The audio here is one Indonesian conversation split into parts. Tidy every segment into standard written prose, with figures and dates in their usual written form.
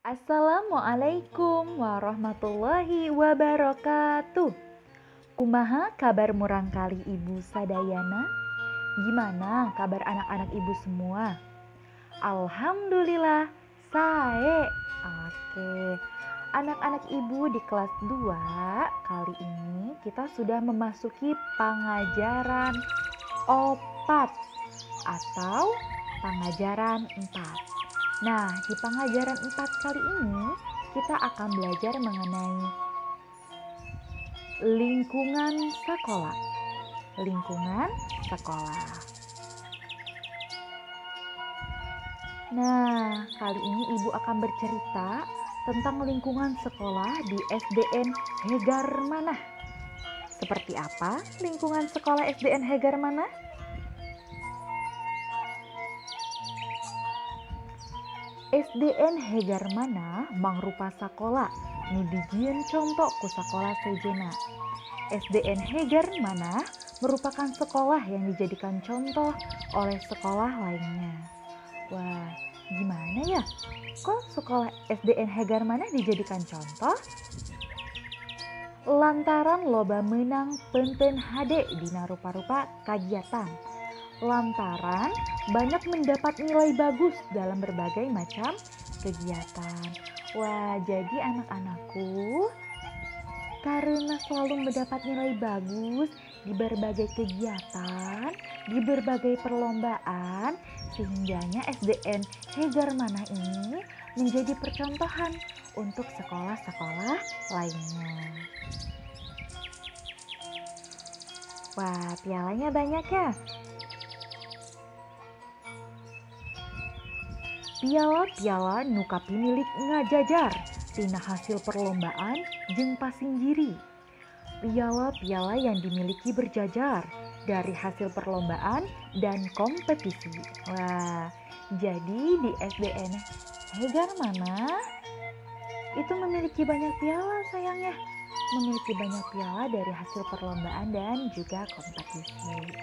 Assalamualaikum warahmatullahi wabarakatuh. Kumaha kabar murang kali Ibu Sadayana? Gimana kabar anak-anak Ibu semua? Alhamdulillah, sae. Oke. Anak-anak Ibu di kelas 2, kali ini kita sudah memasuki pengajaran opat atau pengajaran 4. Nah, di pengajaran 4 kali ini kita akan belajar mengenai lingkungan sekolah. Lingkungan sekolah. Nah, kali ini Ibu akan bercerita tentang lingkungan sekolah di SDN Hegar Manah. Seperti apa lingkungan sekolah SDN Hegar Manah? SDN Hegar Manah mangrupa sakola nu dijieun contoh ku sakola sejenna. SDN Hegar Manah merupakan sekolah yang dijadikan contoh oleh sekolah lainnya. Wah, gimana ya? Kok sekolah SDN Hegar Manah dijadikan contoh? Lantaran loba menang penten hade dina rupa-rupa kagiatan. Lantaran banyak mendapat nilai bagus dalam berbagai macam kegiatan. Wah, jadi anak-anakku, karena selalu mendapat nilai bagus di berbagai kegiatan, di berbagai perlombaan, sehingganya SDN Hegar Manah ini menjadi percontohan untuk sekolah-sekolah lainnya. Wah, pialanya banyak ya. Piala-piala nu kapimilik ngajajar tina hasil perlombaan jeung pasinggiri. Piala-piala yang dimiliki berjajar dari hasil perlombaan dan kompetisi. Wah, jadi di SDN Hegar Manah itu memiliki banyak piala sayangnya. Memiliki banyak piala dari hasil perlombaan dan juga kompetisi.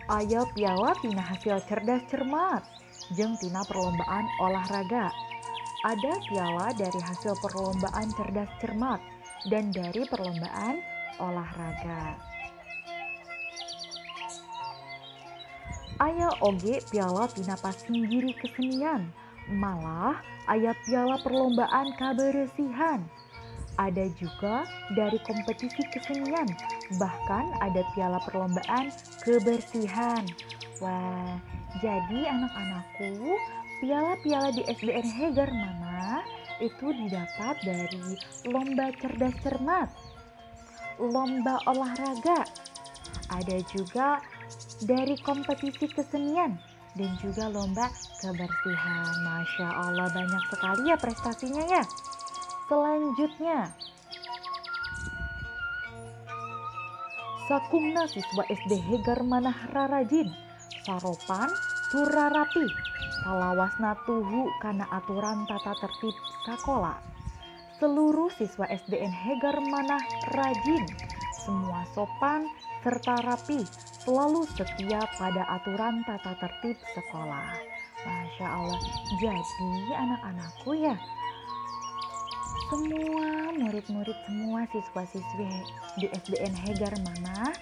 Aya piala tina hasil cerdas cermat jeung tina perlombaan olahraga. Ada piala dari hasil perlombaan cerdas cermat dan dari perlombaan olahraga. Aya oge piala tina pasinggiri kesenian, malah aya piala perlombaan kaberesihan. Ada juga dari kompetisi kesenian, bahkan ada piala perlombaan kebersihan. Wah, jadi anak-anakku, piala-piala di SDN Hegar Manah itu didapat dari lomba cerdas cermat, lomba olahraga, ada juga dari kompetisi kesenian, dan juga lomba kebersihan. Masya Allah, banyak sekali ya prestasinya ya. Selanjutnya, sakumna siswa SD Hegar Manah rarajin, saropan tur rapi, salawasna tuhu kana aturan tata tertib sakola. Seluruh siswa SDN Hegar Manah rajin, semua sopan serta rapi, selalu setia pada aturan tata tertib sekolah. Masya Allah, jadi anak-anakku ya, semua murid-murid, semua siswa-siswi di SDN Hegar Manah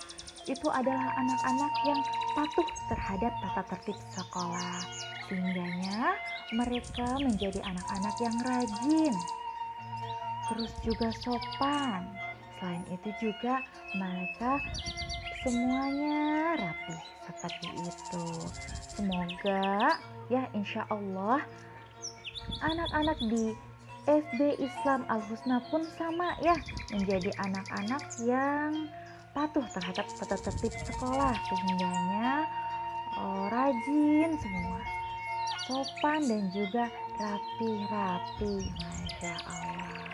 itu adalah anak-anak yang patuh terhadap tata tertib sekolah, sehingganya mereka menjadi anak-anak yang rajin, terus juga sopan. Selain itu juga mereka semuanya rapi seperti itu. Semoga ya, insya Allah anak-anak di SD Islam Al-Husna pun sama ya, menjadi anak-anak yang patuh terhadap tata tertib sekolah, sehingganya rajin semua, sopan dan juga rapi-rapi. Masya Allah.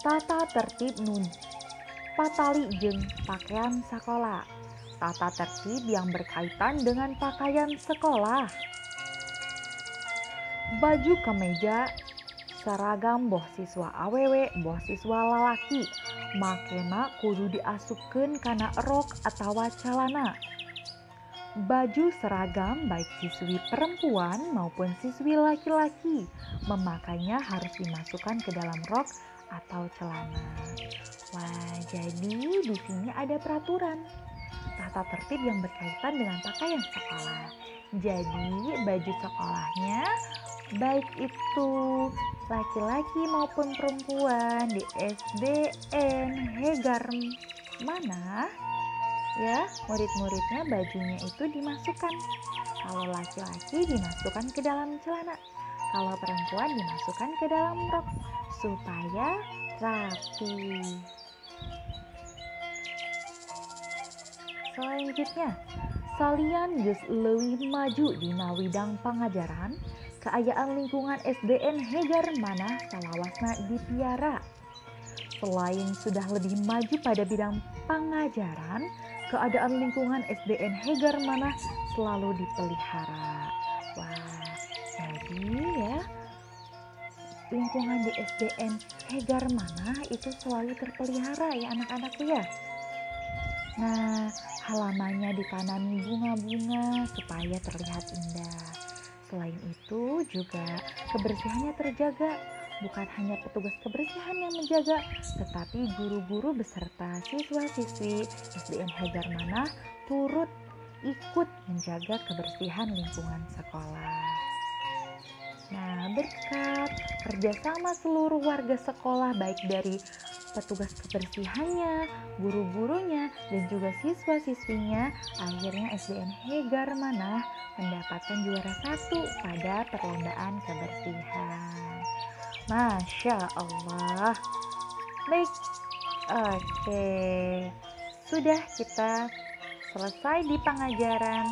Tata tertib nun patali jeung pakaian sekolah. Tata tertib yang berkaitan dengan pakaian sekolah. Baju kemeja seragam boh siswa awewe, boh siswa lalaki, makena kudu diasupkeun kana rok atawa calana. Baju seragam baik siswi perempuan maupun siswi laki-laki memakainya harus dimasukkan ke dalam rok atau celana. Wah, jadi di sini ada peraturan tata tertib yang berkaitan dengan pakaian sekolah. Jadi baju sekolahnya baik itu laki-laki maupun perempuan di SDN Hegar mana ya, murid-muridnya bajunya itu dimasukkan. Kalau laki-laki dimasukkan ke dalam celana, kalau perempuan dimasukkan ke dalam rok supaya rapi. Selanjutnya, salian geus leuwih maju dina widang pangajaran, keayaan lingkungan SDN Hegar Manah salawasna dipiara. Selain sudah lebih maju pada bidang pengajaran, keadaan lingkungan SDN Hegar Manah selalu dipelihara. Wah, jadi ya, lingkungan di SDN Hegar Manah itu selalu terpelihara ya anak-anakku ya. Nah, halamannya ditanami bunga-bunga supaya terlihat indah. Selain itu juga kebersihannya terjaga. Bukan hanya petugas kebersihan yang menjaga, tetapi guru-guru beserta siswa-siswi SDN Hegar Manah turut ikut menjaga kebersihan lingkungan sekolah. Nah, berkat kerjasama seluruh warga sekolah baik dari petugas kebersihannya, guru-gurunya, dan juga siswa-siswinya, akhirnya SDN Hegar Manah mendapatkan juara 1 pada perlombaan kebersihan. Masya Allah. Baik, oke. Sudah kita selesai di pengajaran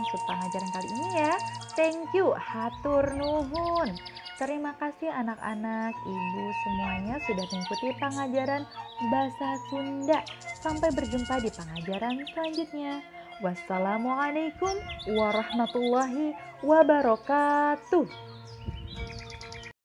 kali ini ya. Thank you, hatur nuhun. Terima kasih anak-anak, ibu semuanya sudah mengikuti pengajaran bahasa Sunda. Sampai berjumpa di pengajaran selanjutnya. Wassalamualaikum warahmatullahi wabarakatuh.